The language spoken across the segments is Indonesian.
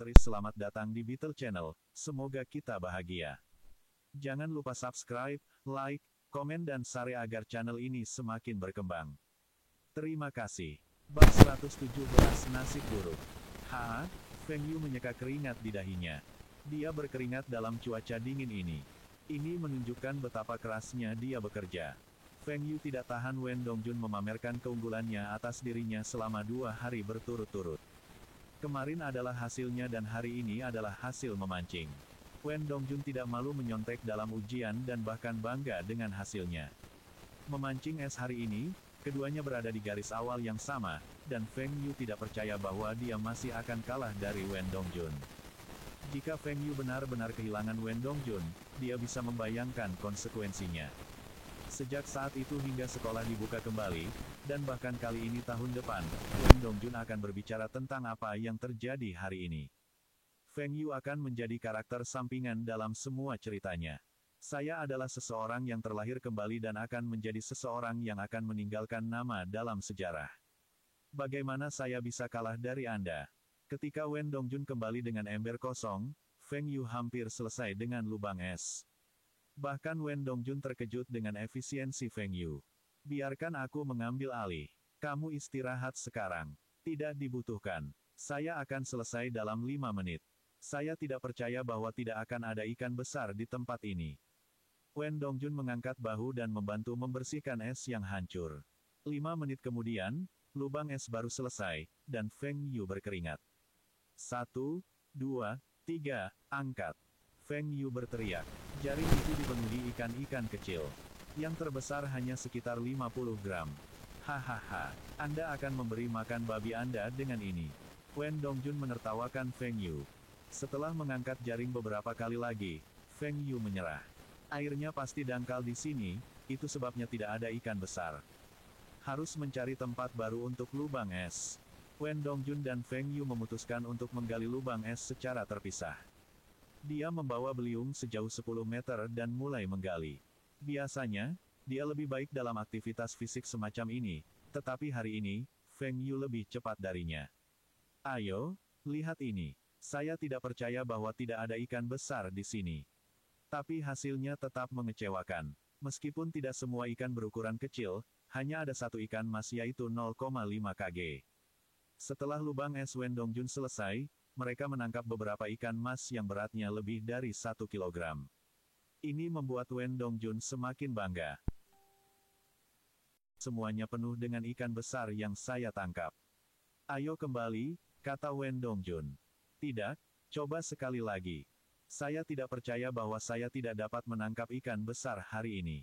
Tris, selamat datang di Beetle Channel, semoga kita bahagia. Jangan lupa subscribe, like, komen dan share agar channel ini semakin berkembang. Terima kasih. Bab 117 Nasib Buruk. Feng Yu menyeka keringat di dahinya. Dia berkeringat dalam cuaca dingin ini. Ini menunjukkan betapa kerasnya dia bekerja. Feng Yu tidak tahan Wen Dongjun memamerkan keunggulannya atas dirinya selama 2 hari berturut-turut. Kemarin adalah hasilnya dan hari ini adalah hasil memancing. Wen Dongjun tidak malu menyontek dalam ujian dan bahkan bangga dengan hasilnya. Memancing es hari ini, keduanya berada di garis awal yang sama, dan Feng Yu tidak percaya bahwa dia masih akan kalah dari Wen Dongjun. Jika Feng Yu benar-benar kehilangan Wen Dongjun, dia bisa membayangkan konsekuensinya. Sejak saat itu hingga sekolah dibuka kembali, dan bahkan kali ini tahun depan, Wen Dongjun akan berbicara tentang apa yang terjadi hari ini. Feng Yu akan menjadi karakter sampingan dalam semua ceritanya. Saya adalah seseorang yang terlahir kembali dan akan menjadi seseorang yang akan meninggalkan nama dalam sejarah. Bagaimana saya bisa kalah dari Anda? Ketika Wen Dongjun kembali dengan ember kosong, Feng Yu hampir selesai dengan lubang es. Bahkan Wen Dongjun terkejut dengan efisiensi Feng Yu. Biarkan aku mengambil alih. Kamu istirahat sekarang. Tidak dibutuhkan. Saya akan selesai dalam 5 menit. Saya tidak percaya bahwa tidak akan ada ikan besar di tempat ini. Wen Dongjun mengangkat bahu dan membantu membersihkan es yang hancur. 5 menit kemudian, lubang es baru selesai, dan Feng Yu berkeringat. 1, 2, 3, angkat. Feng Yu berteriak. Jaring itu dipenuhi ikan-ikan kecil. Yang terbesar hanya sekitar 50 gram. Hahaha, Anda akan memberi makan babi Anda dengan ini. Wen Dongjun menertawakan Feng Yu. Setelah mengangkat jaring beberapa kali lagi, Feng Yu menyerah. Airnya pasti dangkal di sini, itu sebabnya tidak ada ikan besar. Harus mencari tempat baru untuk lubang es. Wen Dongjun dan Feng Yu memutuskan untuk menggali lubang es secara terpisah. Dia membawa beliung sejauh 10 meter dan mulai menggali. Biasanya, dia lebih baik dalam aktivitas fisik semacam ini, tetapi hari ini, Feng Yu lebih cepat darinya. Ayo, lihat ini. Saya tidak percaya bahwa tidak ada ikan besar di sini. Tapi hasilnya tetap mengecewakan. Meskipun tidak semua ikan berukuran kecil, hanya ada satu ikan mas yaitu 0,5 kg. Setelah lubang es Wen Dongjun selesai, mereka menangkap beberapa ikan mas yang beratnya lebih dari 1 kilogram. Ini membuat Wen Dongjun semakin bangga. Semuanya penuh dengan ikan besar yang saya tangkap. Ayo kembali, kata Wen Dongjun. Tidak, coba sekali lagi. Saya tidak percaya bahwa saya tidak dapat menangkap ikan besar hari ini.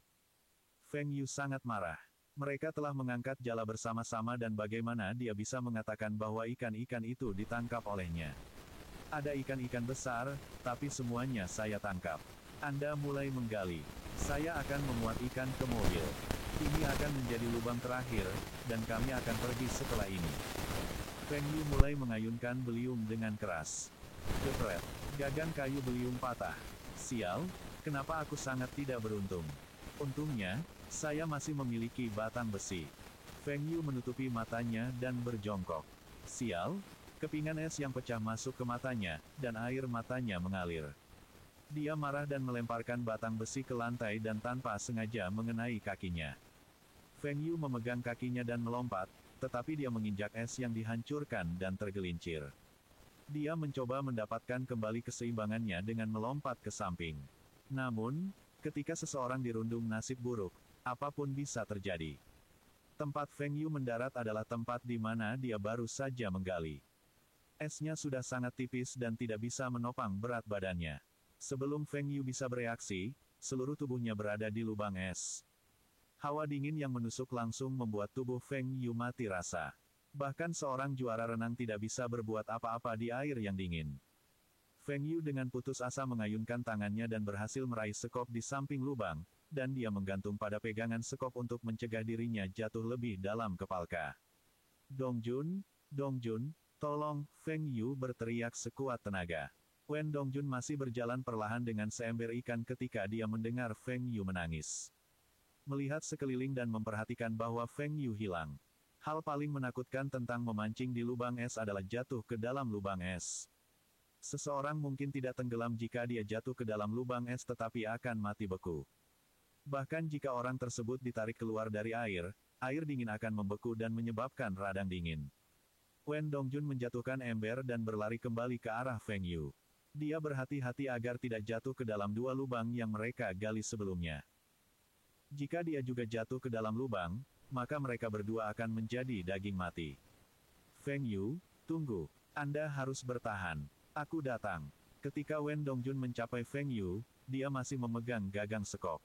Feng Yu sangat marah. Mereka telah mengangkat jala bersama-sama dan bagaimana dia bisa mengatakan bahwa ikan-ikan itu ditangkap olehnya. Ada ikan-ikan besar, tapi semuanya saya tangkap. Anda mulai menggali. Saya akan memuat ikan ke mobil. Ini akan menjadi lubang terakhir, dan kami akan pergi setelah ini. Feng Yu mulai mengayunkan beliung dengan keras. Jepret. Gagang kayu beliung patah. Sial, kenapa aku sangat tidak beruntung? Untungnya, saya masih memiliki batang besi. Feng Yu menutupi matanya dan berjongkok. Sial, kepingan es yang pecah masuk ke matanya, dan air matanya mengalir. Dia marah dan melemparkan batang besi ke lantai dan tanpa sengaja mengenai kakinya. Feng Yu memegang kakinya dan melompat, tetapi dia menginjak es yang dihancurkan dan tergelincir. Dia mencoba mendapatkan kembali keseimbangannya dengan melompat ke samping. Namun, ketika seseorang dirundung nasib buruk, apapun bisa terjadi. Tempat Feng Yu mendarat adalah tempat di mana dia baru saja menggali. Esnya sudah sangat tipis dan tidak bisa menopang berat badannya. Sebelum Feng Yu bisa bereaksi, seluruh tubuhnya berada di lubang es. Hawa dingin yang menusuk langsung membuat tubuh Feng Yu mati rasa. Bahkan seorang juara renang tidak bisa berbuat apa-apa di air yang dingin. Feng Yu dengan putus asa mengayunkan tangannya dan berhasil meraih sekop di samping lubang, dan dia menggantung pada pegangan sekop untuk mencegah dirinya jatuh lebih dalam ke palka. Dongjun, Dongjun, tolong, Feng Yu berteriak sekuat tenaga. Wen Dongjun masih berjalan perlahan dengan seember ikan ketika dia mendengar Feng Yu menangis. Melihat sekeliling dan memperhatikan bahwa Feng Yu hilang. Hal paling menakutkan tentang memancing di lubang es adalah jatuh ke dalam lubang es. Seseorang mungkin tidak tenggelam jika dia jatuh ke dalam lubang es tetapi akan mati beku. Bahkan jika orang tersebut ditarik keluar dari air dingin akan membeku dan menyebabkan radang dingin. Wen Dongjun menjatuhkan ember dan berlari kembali ke arah Feng Yu. Dia berhati-hati agar tidak jatuh ke dalam dua lubang yang mereka gali sebelumnya. Jika dia juga jatuh ke dalam lubang, maka mereka berdua akan menjadi daging mati. Feng Yu, tunggu. Anda harus bertahan. Aku datang. Ketika Wen Dongjun mencapai Feng Yu, dia masih memegang gagang sekop.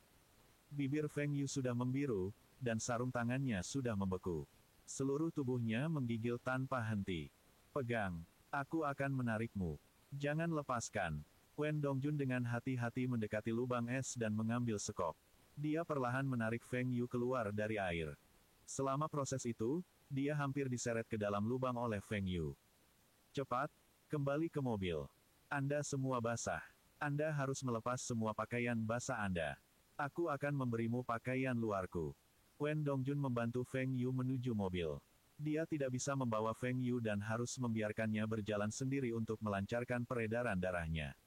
Bibir Feng Yu sudah membiru, dan sarung tangannya sudah membeku. Seluruh tubuhnya menggigil tanpa henti. Pegang. Aku akan menarikmu. Jangan lepaskan. Wen Dongjun dengan hati-hati mendekati lubang es dan mengambil sekop. Dia perlahan menarik Feng Yu keluar dari air. Selama proses itu, dia hampir diseret ke dalam lubang oleh Feng Yu. Cepat, kembali ke mobil. Anda semua basah. Anda harus melepas semua pakaian basah Anda. Aku akan memberimu pakaian luarku. Wen Dongjun membantu Feng Yu menuju mobil. Dia tidak bisa membawa Feng Yu dan harus membiarkannya berjalan sendiri untuk melancarkan peredaran darahnya.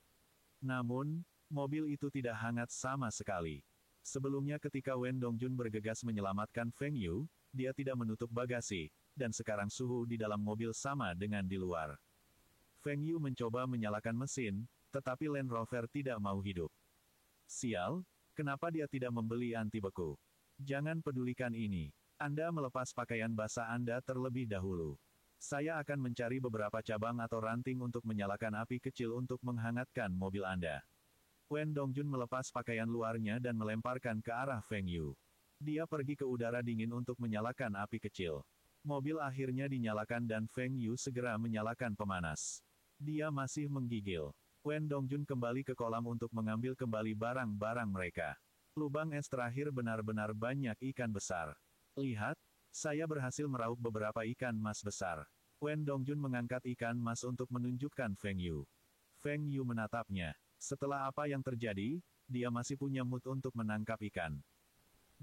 Namun, mobil itu tidak hangat sama sekali. Sebelumnya ketika Wen Dongjun bergegas menyelamatkan Feng Yu, dia tidak menutup bagasi, dan sekarang suhu di dalam mobil sama dengan di luar. Feng Yu mencoba menyalakan mesin, tetapi Land Rover tidak mau hidup. Sial, kenapa dia tidak membeli anti beku? Jangan pedulikan ini. Anda melepas pakaian basah Anda terlebih dahulu. Saya akan mencari beberapa cabang atau ranting untuk menyalakan api kecil untuk menghangatkan mobil Anda. Wen Dongjun melepas pakaian luarnya dan melemparkan ke arah Feng Yu. Dia pergi ke udara dingin untuk menyalakan api kecil. Mobil akhirnya dinyalakan dan Feng Yu segera menyalakan pemanas. Dia masih menggigil. Wen Dongjun kembali ke kolam untuk mengambil kembali barang-barang mereka. Lubang es terakhir benar-benar banyak ikan besar. Lihat, saya berhasil meraup beberapa ikan mas besar. Wen Dongjun mengangkat ikan mas untuk menunjukkan Feng Yu. Feng Yu menatapnya. Setelah apa yang terjadi, dia masih punya mood untuk menangkap ikan.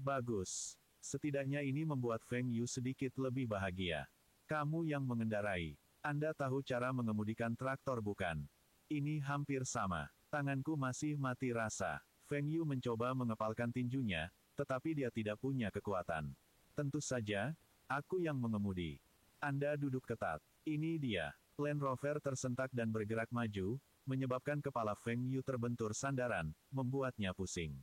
Bagus. Setidaknya ini membuat Feng Yu sedikit lebih bahagia. Kamu yang mengendarai. Anda tahu cara mengemudikan traktor bukan? Ini hampir sama. Tanganku masih mati rasa. Feng Yu mencoba mengepalkan tinjunya, tetapi dia tidak punya kekuatan. Tentu saja, aku yang mengemudi. Anda duduk ketat. Ini dia. Land Rover tersentak dan bergerak maju, menyebabkan kepala Feng Yu terbentur sandaran, membuatnya pusing.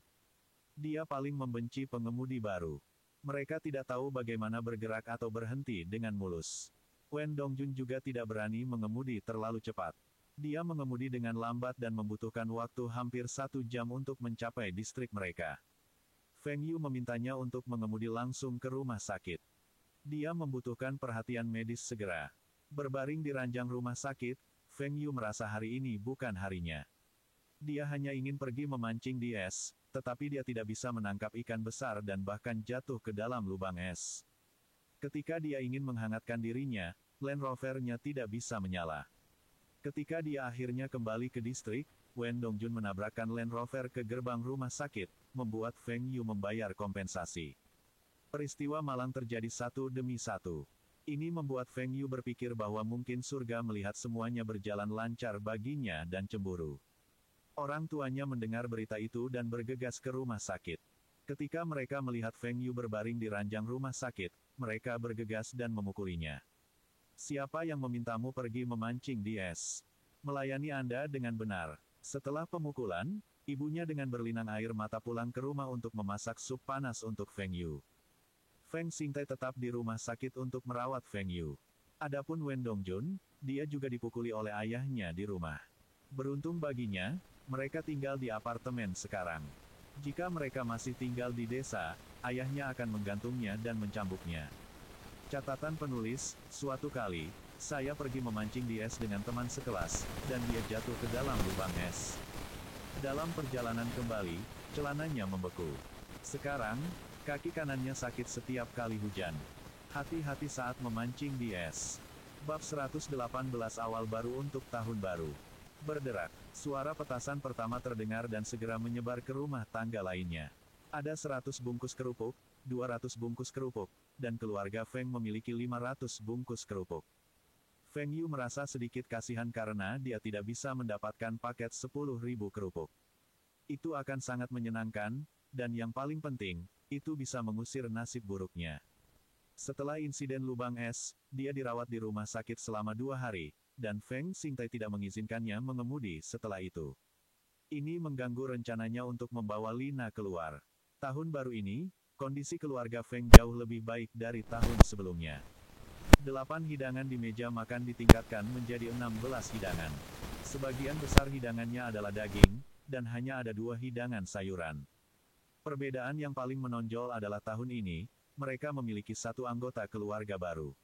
Dia paling membenci pengemudi baru. Mereka tidak tahu bagaimana bergerak atau berhenti dengan mulus. Wen Dongjun juga tidak berani mengemudi terlalu cepat. Dia mengemudi dengan lambat dan membutuhkan waktu hampir 1 jam untuk mencapai distrik mereka. Feng Yu memintanya untuk mengemudi langsung ke rumah sakit. Dia membutuhkan perhatian medis segera. Berbaring di ranjang rumah sakit, Feng Yu merasa hari ini bukan harinya. Dia hanya ingin pergi memancing di es, tetapi dia tidak bisa menangkap ikan besar dan bahkan jatuh ke dalam lubang es. Ketika dia ingin menghangatkan dirinya, Land Rover-nya tidak bisa menyala. Ketika dia akhirnya kembali ke distrik, Wen Dongjun menabrakkan Land Rover ke gerbang rumah sakit, membuat Feng Yu membayar kompensasi. Peristiwa malang terjadi satu demi satu. Ini membuat Feng Yu berpikir bahwa mungkin surga melihat semuanya berjalan lancar baginya dan cemburu. Orang tuanya mendengar berita itu dan bergegas ke rumah sakit. Ketika mereka melihat Feng Yu berbaring di ranjang rumah sakit, mereka bergegas dan memukulinya. Siapa yang memintamu pergi memancing di es? Melayani Anda dengan benar. Setelah pemukulan, ibunya dengan berlinang air mata pulang ke rumah untuk memasak sup panas untuk Feng Yu. Feng Xingtai tetap di rumah sakit untuk merawat Feng Yu. Adapun Wen Dongjun, dia juga dipukuli oleh ayahnya di rumah. Beruntung baginya, mereka tinggal di apartemen sekarang. Jika mereka masih tinggal di desa, ayahnya akan menggantungnya dan mencambuknya. Catatan penulis, suatu kali, saya pergi memancing di es dengan teman sekelas, dan dia jatuh ke dalam lubang es. Dalam perjalanan kembali, celananya membeku. Sekarang, kaki kanannya sakit setiap kali hujan. Hati-hati saat memancing di es. Bab 118 awal baru untuk tahun baru. Berderak, suara petasan pertama terdengar dan segera menyebar ke rumah tangga lainnya. Ada 100 bungkus kerupuk, 200 bungkus kerupuk, dan keluarga Feng memiliki 500 bungkus kerupuk. Feng Yu merasa sedikit kasihan karena dia tidak bisa mendapatkan paket 10.000 kerupuk. Itu akan sangat menyenangkan, dan yang paling penting, itu bisa mengusir nasib buruknya. Setelah insiden lubang es, dia dirawat di rumah sakit selama 2 hari, dan Feng Xingtai tidak mengizinkannya mengemudi setelah itu. Ini mengganggu rencananya untuk membawa Lina keluar. Tahun baru ini, kondisi keluarga Feng jauh lebih baik dari tahun sebelumnya. 8 hidangan di meja makan ditingkatkan menjadi 16 hidangan. Sebagian besar hidangannya adalah daging, dan hanya ada 2 hidangan sayuran. Perbedaan yang paling menonjol adalah tahun ini, mereka memiliki 1 anggota keluarga baru.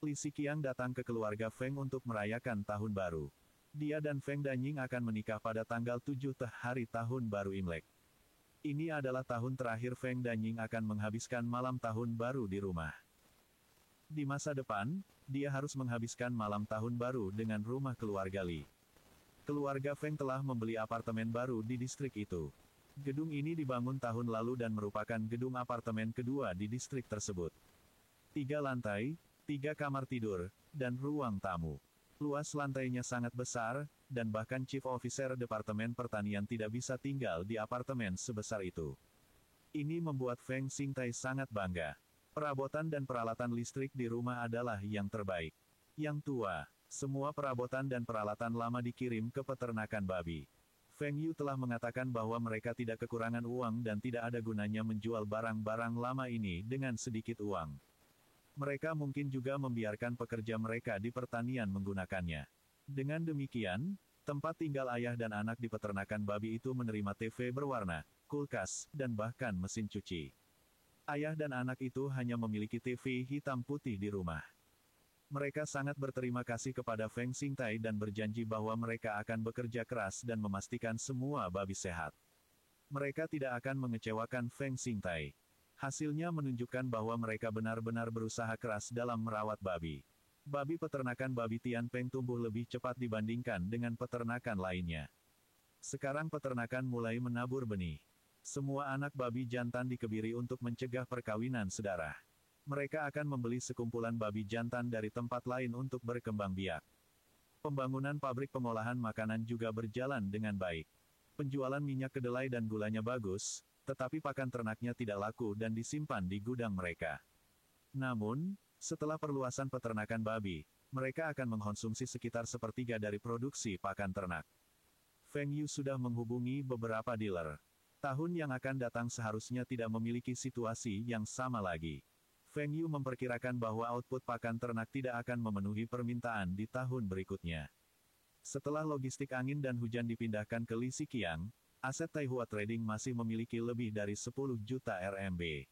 Li Xiqiang datang ke keluarga Feng untuk merayakan tahun baru. Dia dan Feng Danying akan menikah pada tanggal 7 hari tahun baru Imlek. Ini adalah tahun terakhir Feng Danying akan menghabiskan malam tahun baru di rumah. Di masa depan, dia harus menghabiskan malam tahun baru dengan rumah keluarga Li. Keluarga Feng telah membeli apartemen baru di distrik itu. Gedung ini dibangun tahun lalu dan merupakan gedung apartemen kedua di distrik tersebut. 3 lantai, 3 kamar tidur, dan ruang tamu. Luas lantainya sangat besar, dan bahkan Chief Officer Departemen Pertanian tidak bisa tinggal di apartemen sebesar itu. Ini membuat Feng Xingtai sangat bangga. Perabotan dan peralatan listrik di rumah adalah yang terbaik. Yang tua, semua perabotan dan peralatan lama dikirim ke peternakan babi. Feng Yu telah mengatakan bahwa mereka tidak kekurangan uang dan tidak ada gunanya menjual barang-barang lama ini dengan sedikit uang. Mereka mungkin juga membiarkan pekerja mereka di pertanian menggunakannya. Dengan demikian, tempat tinggal ayah dan anak di peternakan babi itu menerima TV berwarna, kulkas, dan bahkan mesin cuci. Ayah dan anak itu hanya memiliki TV hitam putih di rumah. Mereka sangat berterima kasih kepada Feng Xingtai dan berjanji bahwa mereka akan bekerja keras dan memastikan semua babi sehat. Mereka tidak akan mengecewakan Feng Xingtai. Hasilnya menunjukkan bahwa mereka benar-benar berusaha keras dalam merawat babi. Babi peternakan babi Tianpeng tumbuh lebih cepat dibandingkan dengan peternakan lainnya. Sekarang peternakan mulai menabur benih. Semua anak babi jantan dikebiri untuk mencegah perkawinan sedarah. Mereka akan membeli sekumpulan babi jantan dari tempat lain untuk berkembang biak. Pembangunan pabrik pengolahan makanan juga berjalan dengan baik. Penjualan minyak kedelai dan gulanya bagus, tetapi pakan ternaknya tidak laku dan disimpan di gudang mereka. Namun, setelah perluasan peternakan babi, mereka akan mengkonsumsi sekitar 1/3 dari produksi pakan ternak. Feng Yu sudah menghubungi beberapa dealer. Tahun yang akan datang seharusnya tidak memiliki situasi yang sama lagi. Feng Yu memperkirakan bahwa output pakan ternak tidak akan memenuhi permintaan di tahun berikutnya. Setelah logistik angin dan hujan dipindahkan ke Li Xiqiang, aset Taihua Trading masih memiliki lebih dari 10 juta RMB.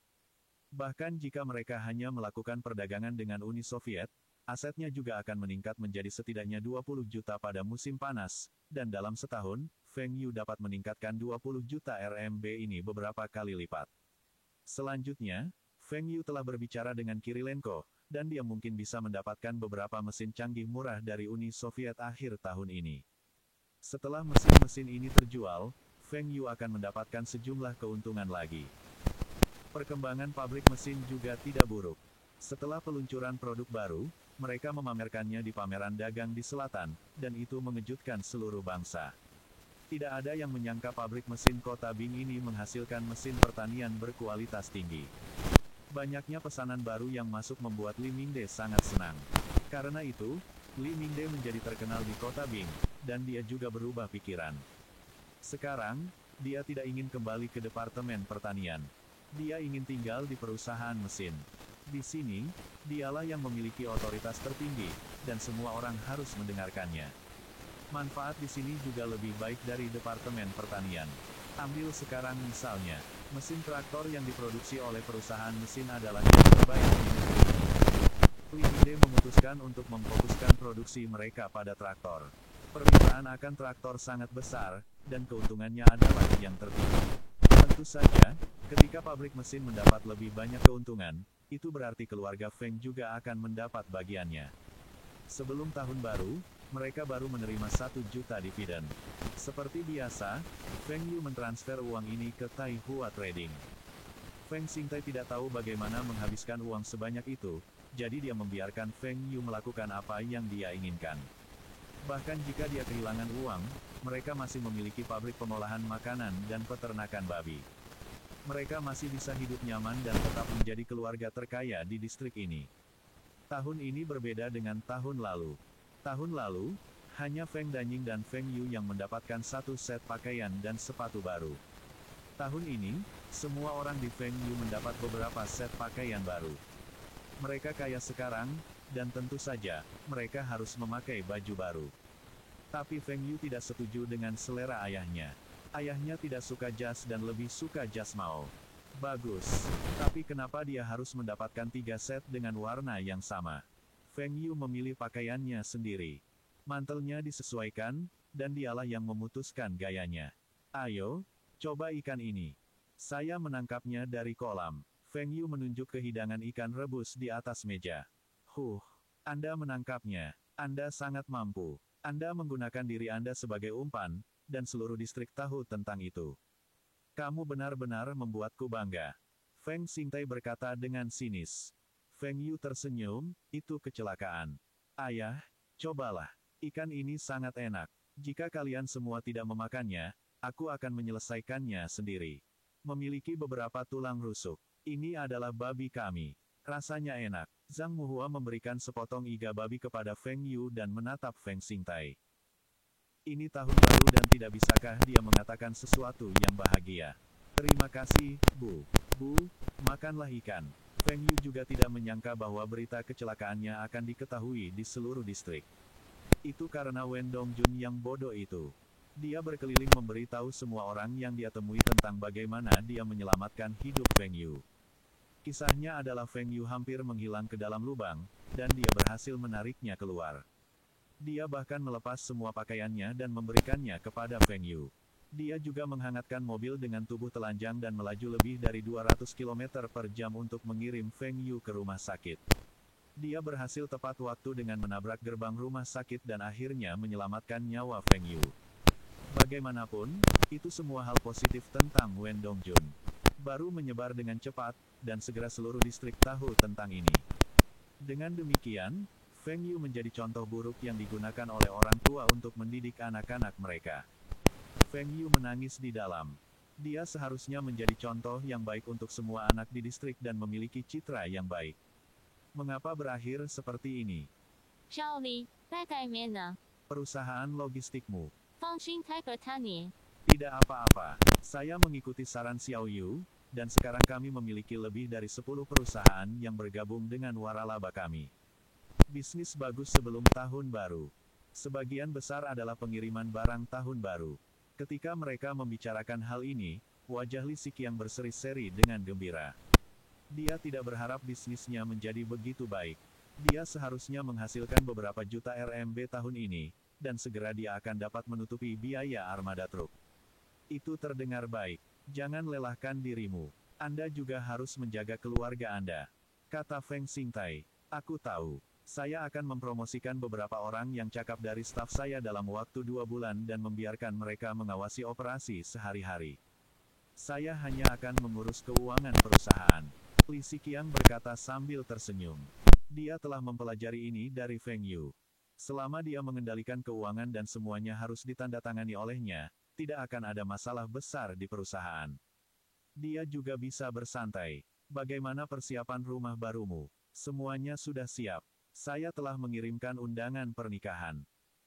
Bahkan jika mereka hanya melakukan perdagangan dengan Uni Soviet, asetnya juga akan meningkat menjadi setidaknya 20 juta pada musim panas, dan dalam setahun, Feng Yu dapat meningkatkan 20 juta RMB ini beberapa kali lipat. Selanjutnya, Feng Yu telah berbicara dengan Kirilenko, dan dia mungkin bisa mendapatkan beberapa mesin canggih murah dari Uni Soviet akhir tahun ini. Setelah mesin-mesin ini terjual, Feng Yu akan mendapatkan sejumlah keuntungan lagi. Perkembangan pabrik mesin juga tidak buruk. Setelah peluncuran produk baru, mereka memamerkannya di pameran dagang di selatan, dan itu mengejutkan seluruh bangsa. Tidak ada yang menyangka pabrik mesin kota Bing ini menghasilkan mesin pertanian berkualitas tinggi. Banyaknya pesanan baru yang masuk membuat Li Mingde sangat senang. Karena itu, Li Mingde menjadi terkenal di kota Bing, dan dia juga berubah pikiran. Sekarang, dia tidak ingin kembali ke Departemen Pertanian. Dia ingin tinggal di perusahaan mesin. Di sini, dialah yang memiliki otoritas tertinggi, dan semua orang harus mendengarkannya. Manfaat di sini juga lebih baik dari Departemen Pertanian. Ambil sekarang misalnya, mesin traktor yang diproduksi oleh perusahaan mesin adalah yang terbaik di negeri. Li Mingde memutuskan untuk memfokuskan produksi mereka pada traktor. Permintaan akan traktor sangat besar, dan keuntungannya adalah yang tertinggi. Tentu saja, ketika pabrik mesin mendapat lebih banyak keuntungan, itu berarti keluarga Feng juga akan mendapat bagiannya. Sebelum tahun baru, mereka baru menerima 1 juta dividen. Seperti biasa, Feng Yu mentransfer uang ini ke Taihua Trading. Feng Xingtai tidak tahu bagaimana menghabiskan uang sebanyak itu, jadi dia membiarkan Feng Yu melakukan apa yang dia inginkan. Bahkan jika dia kehilangan uang, mereka masih memiliki pabrik pengolahan makanan dan peternakan babi. Mereka masih bisa hidup nyaman dan tetap menjadi keluarga terkaya di distrik ini. Tahun ini berbeda dengan tahun lalu. Tahun lalu, hanya Feng Danying dan Feng Yu yang mendapatkan satu set pakaian dan sepatu baru. Tahun ini, semua orang di Feng Yu mendapat beberapa set pakaian baru. Mereka kaya sekarang, dan tentu saja, mereka harus memakai baju baru. Tapi Feng Yu tidak setuju dengan selera ayahnya. Ayahnya tidak suka jas dan lebih suka jas Mao. Bagus. Tapi kenapa dia harus mendapatkan 3 set dengan warna yang sama? Feng Yu memilih pakaiannya sendiri. Mantelnya disesuaikan, dan dialah yang memutuskan gayanya. Ayo, coba ikan ini. Saya menangkapnya dari kolam. Feng Yu menunjuk ke hidangan ikan rebus di atas meja. Anda menangkapnya. Anda sangat mampu. Anda menggunakan diri Anda sebagai umpan, dan seluruh distrik tahu tentang itu. Kamu benar-benar membuatku bangga. Feng Xingtai berkata dengan sinis. Feng Yu tersenyum, itu kecelakaan. Ayah, cobalah. Ikan ini sangat enak. Jika kalian semua tidak memakannya, aku akan menyelesaikannya sendiri. Memiliki beberapa tulang rusuk. Ini adalah babi kami. Rasanya enak. Zhang Muhua memberikan sepotong iga babi kepada Feng Yu dan menatap Feng Xingtai. Ini tahun baru dan tidak bisakah dia mengatakan sesuatu yang bahagia. Terima kasih, Bu. Bu, makanlah ikan. Feng Yu juga tidak menyangka bahwa berita kecelakaannya akan diketahui di seluruh distrik. Itu karena Wen Dongjun yang bodoh itu. Dia berkeliling memberitahu semua orang yang dia temui tentang bagaimana dia menyelamatkan hidup Feng Yu. Kisahnya adalah Feng Yu hampir menghilang ke dalam lubang, dan dia berhasil menariknya keluar. Dia bahkan melepas semua pakaiannya dan memberikannya kepada Feng Yu. Dia juga menghangatkan mobil dengan tubuh telanjang dan melaju lebih dari 200 km per jam untuk mengirim Feng Yu ke rumah sakit. Dia berhasil tepat waktu dengan menabrak gerbang rumah sakit dan akhirnya menyelamatkan nyawa Feng Yu. Bagaimanapun, itu semua hal positif tentang Wen Dongjun. Baru menyebar dengan cepat, dan segera seluruh distrik tahu tentang ini. Dengan demikian, Feng Yu menjadi contoh buruk yang digunakan oleh orang tua untuk mendidik anak-anak mereka. Feng Yu menangis di dalam. Dia seharusnya menjadi contoh yang baik untuk semua anak di distrik dan memiliki citra yang baik. Mengapa berakhir seperti ini? Perusahaan logistikmu. Tidak apa-apa. Saya mengikuti saran Xiao Yu, dan sekarang kami memiliki lebih dari 10 perusahaan yang bergabung dengan waralaba kami. Bisnis bagus sebelum tahun baru. Sebagian besar adalah pengiriman barang tahun baru. Ketika mereka membicarakan hal ini, wajah Li Xiqiang berseri-seri dengan gembira. Dia tidak berharap bisnisnya menjadi begitu baik. Dia seharusnya menghasilkan beberapa juta RMB tahun ini, dan segera dia akan dapat menutupi biaya armada truk. Itu terdengar baik. Jangan lelahkan dirimu. Anda juga harus menjaga keluarga Anda. Kata Feng Xingtai. Aku tahu. Saya akan mempromosikan beberapa orang yang cakap dari staf saya dalam waktu 2 bulan dan membiarkan mereka mengawasi operasi sehari-hari. Saya hanya akan mengurus keuangan perusahaan. Li Xiqiang berkata sambil tersenyum. Dia telah mempelajari ini dari Feng Yu. Selama dia mengendalikan keuangan dan semuanya harus ditandatangani olehnya, tidak akan ada masalah besar di perusahaan. Dia juga bisa bersantai. Bagaimana persiapan rumah barumu? Semuanya sudah siap. Saya telah mengirimkan undangan pernikahan.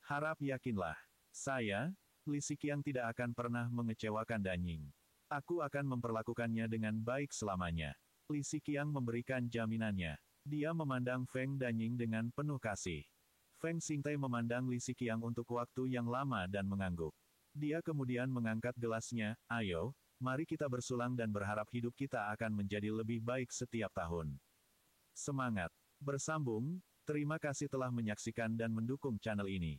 Harap yakinlah. Saya, Li Xiqiang tidak akan pernah mengecewakan Danying. Aku akan memperlakukannya dengan baik selamanya. Li Xiqiang memberikan jaminannya. Dia memandang Feng Danying dengan penuh kasih. Feng Xingtai memandang Li Xiqiang untuk waktu yang lama dan mengangguk. Dia kemudian mengangkat gelasnya, ayo, mari kita bersulang dan berharap hidup kita akan menjadi lebih baik setiap tahun. Semangat! Bersambung, terima kasih telah menyaksikan dan mendukung channel ini.